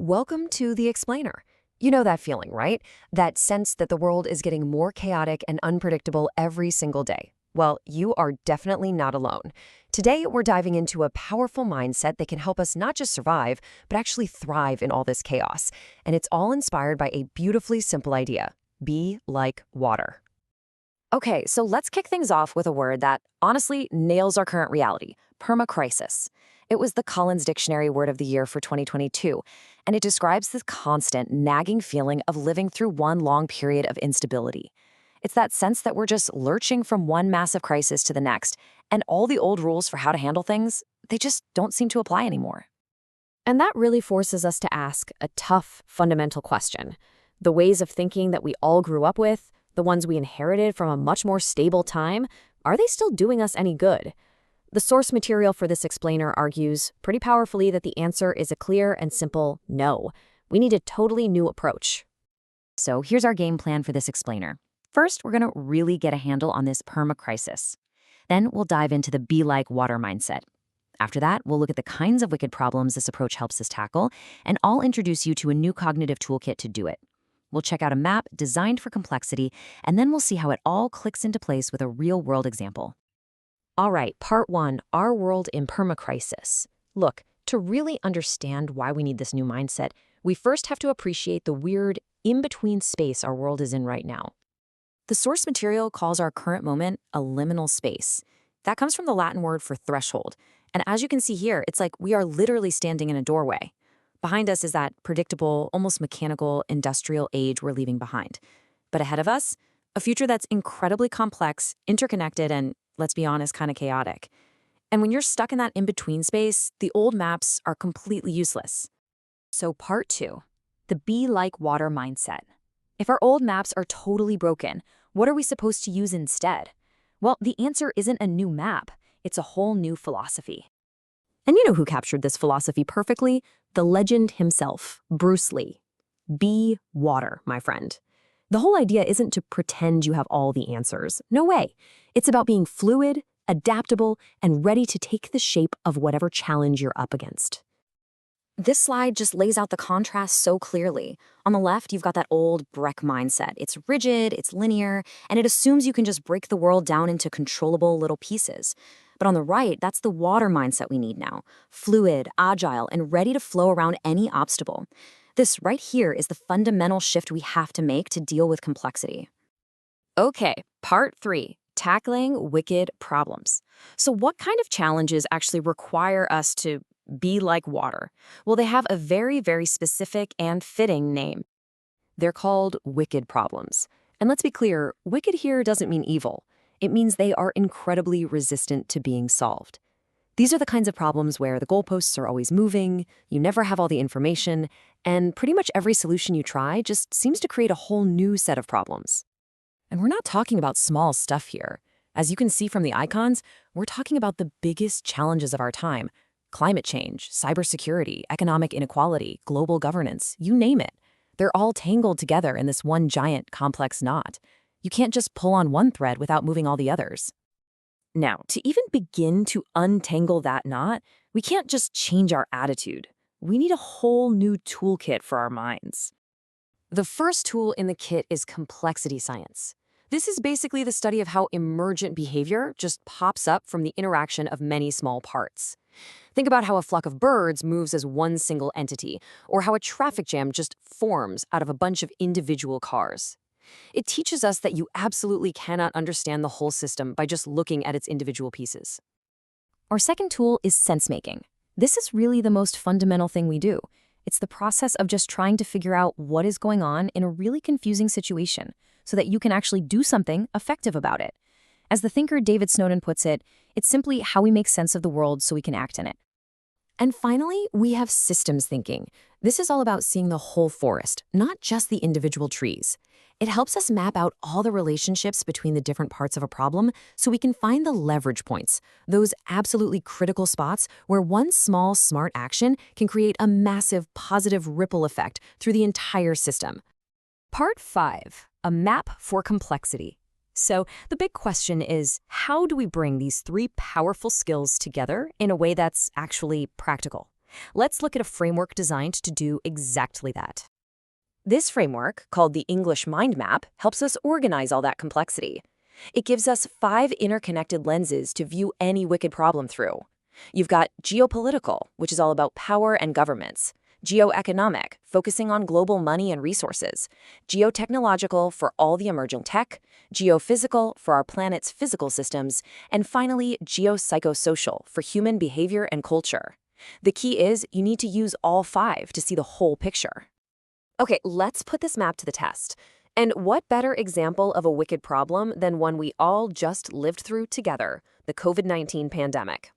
Welcome to The Explainer. You know that feeling, right? That sense that the world is getting more chaotic and unpredictable every single day. Well, you are definitely not alone. Today, we're diving into a powerful mindset that can help us not just survive, but actually thrive in all this chaos. And it's all inspired by a beautifully simple idea: be like water. Okay, so let's kick things off with a word that honestly nails our current reality: permacrisis. It was the Collins Dictionary Word of the Year for 2022, and it describes this constant, nagging feeling of living through one long period of instability. It's that sense that we're just lurching from one massive crisis to the next, and all the old rules for how to handle things, they just don't seem to apply anymore. And that really forces us to ask a tough, fundamental question. The ways of thinking that we all grew up with, the ones we inherited from a much more stable time, are they still doing us any good? The source material for this explainer argues pretty powerfully that the answer is a clear and simple no. We need a totally new approach. So here's our game plan for this explainer. First, we're going to really get a handle on this permacrisis. Then we'll dive into the be-like water mindset. After that, we'll look at the kinds of wicked problems this approach helps us tackle, and I'll introduce you to a new cognitive toolkit to do it. We'll check out a map designed for complexity, and then we'll see how it all clicks into place with a real-world example. All right, part one, our world in permacrisis. Look, to really understand why we need this new mindset, we first have to appreciate the weird, in-between space our world is in right now. The source material calls our current moment a liminal space. That comes from the Latin word for threshold. And as you can see here, it's like we are literally standing in a doorway. Behind us is that predictable, almost mechanical, industrial age we're leaving behind. But ahead of us, a future that's incredibly complex, interconnected, and, let's be honest, kind of chaotic. And when you're stuck in that in-between space, the old maps are completely useless. So part two, the be-like-water mindset. If our old maps are totally broken, what are we supposed to use instead? Well, the answer isn't a new map. It's a whole new philosophy. And you know who captured this philosophy perfectly? The legend himself, Bruce Lee. Be water, my friend. The whole idea isn't to pretend you have all the answers. No way. It's about being fluid, adaptable, and ready to take the shape of whatever challenge you're up against. This slide just lays out the contrast so clearly. On the left, you've got that old Breck mindset. It's rigid, it's linear, and it assumes you can just break the world down into controllable little pieces. But on the right, that's the water mindset we need now. Fluid, agile, and ready to flow around any obstacle. This right here is the fundamental shift we have to make to deal with complexity. Okay, part three, tackling wicked problems. So what kind of challenges actually require us to be like water? Well, they have a very, very specific and fitting name. They're called wicked problems. And let's be clear, wicked here doesn't mean evil. It means they are incredibly resistant to being solved. These are the kinds of problems where the goalposts are always moving, you never have all the information, and pretty much every solution you try just seems to create a whole new set of problems. And we're not talking about small stuff here. As you can see from the icons, we're talking about the biggest challenges of our time: climate change, cybersecurity, economic inequality, global governance, you name it. They're all tangled together in this one giant, complex knot. You can't just pull on one thread without moving all the others. Now, to even begin to untangle that knot, we can't just change our attitude. We need a whole new toolkit for our minds. The first tool in the kit is complexity science. This is basically the study of how emergent behavior just pops up from the interaction of many small parts. Think about how a flock of birds moves as one single entity, or how a traffic jam just forms out of a bunch of individual cars. It teaches us that you absolutely cannot understand the whole system by just looking at its individual pieces. Our second tool is sensemaking. This is really the most fundamental thing we do. It's the process of just trying to figure out what is going on in a really confusing situation so that you can actually do something effective about it. As the thinker David Snowden puts it, it's simply how we make sense of the world so we can act in it. And finally, we have systems thinking. This is all about seeing the whole forest, not just the individual trees. It helps us map out all the relationships between the different parts of a problem so we can find the leverage points, those absolutely critical spots where one small, smart action can create a massive positive ripple effect through the entire system. Part 5, a map for complexity. So the big question is, how do we bring these three powerful skills together in a way that's actually practical? Let's look at a framework designed to do exactly that. This framework, called the English mind map, helps us organize all that complexity. It gives us 5 interconnected lenses to view any wicked problem through. You've got geopolitical, which is all about power and governments; geoeconomic, focusing on global money and resources; geotechnological, for all the emerging tech; geophysical, for our planet's physical systems; and finally, geopsychosocial, for human behavior and culture. The key is you need to use all 5 to see the whole picture. Okay, let's put this map to the test. And what better example of a wicked problem than one we all just lived through together, the COVID-19 pandemic?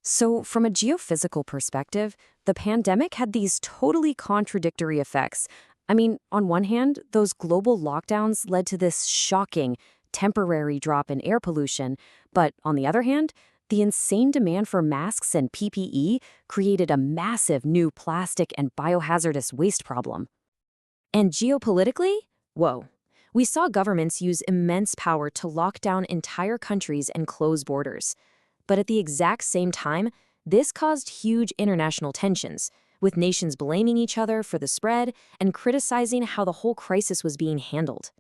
So, from a geophysical perspective, the pandemic had these totally contradictory effects. I mean, on one hand, those global lockdowns led to this shocking, temporary drop in air pollution, but on the other hand, the insane demand for masks and PPE created a massive new plastic and biohazardous waste problem. And geopolitically? Whoa. We saw governments use immense power to lock down entire countries and close borders. But at the exact same time, this caused huge international tensions, with nations blaming each other for the spread and criticizing how the whole crisis was being handled.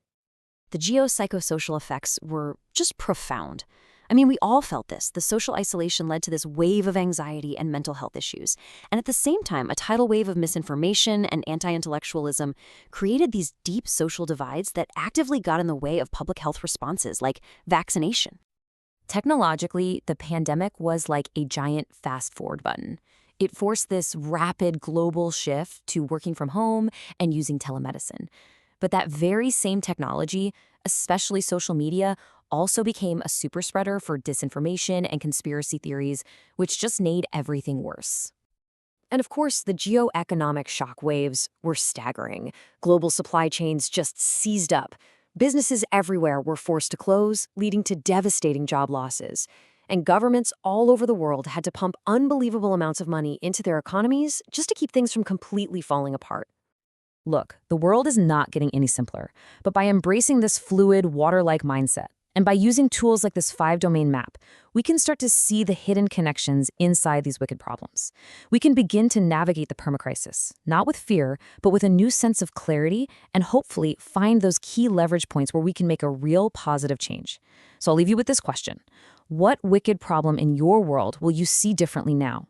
The geopsychosocial effects were just profound. I mean, we all felt this. The social isolation led to this wave of anxiety and mental health issues. And at the same time, a tidal wave of misinformation and anti-intellectualism created these deep social divides that actively got in the way of public health responses, like vaccination. Technologically, the pandemic was like a giant fast-forward button. It forced this rapid global shift to working from home and using telemedicine. But that very same technology, especially social media, also became a super spreader for disinformation and conspiracy theories, which just made everything worse. And of course, the geoeconomic shock waves were staggering. Global supply chains just seized up. Businesses everywhere were forced to close, leading to devastating job losses. And governments all over the world had to pump unbelievable amounts of money into their economies just to keep things from completely falling apart. Look, the world is not getting any simpler, but by embracing this fluid, water-like mindset, and by using tools like this 5-domain map, we can start to see the hidden connections inside these wicked problems. We can begin to navigate the permacrisis, not with fear, but with a new sense of clarity, and hopefully find those key leverage points where we can make a real positive change. So I'll leave you with this question. What wicked problem in your world will you see differently now?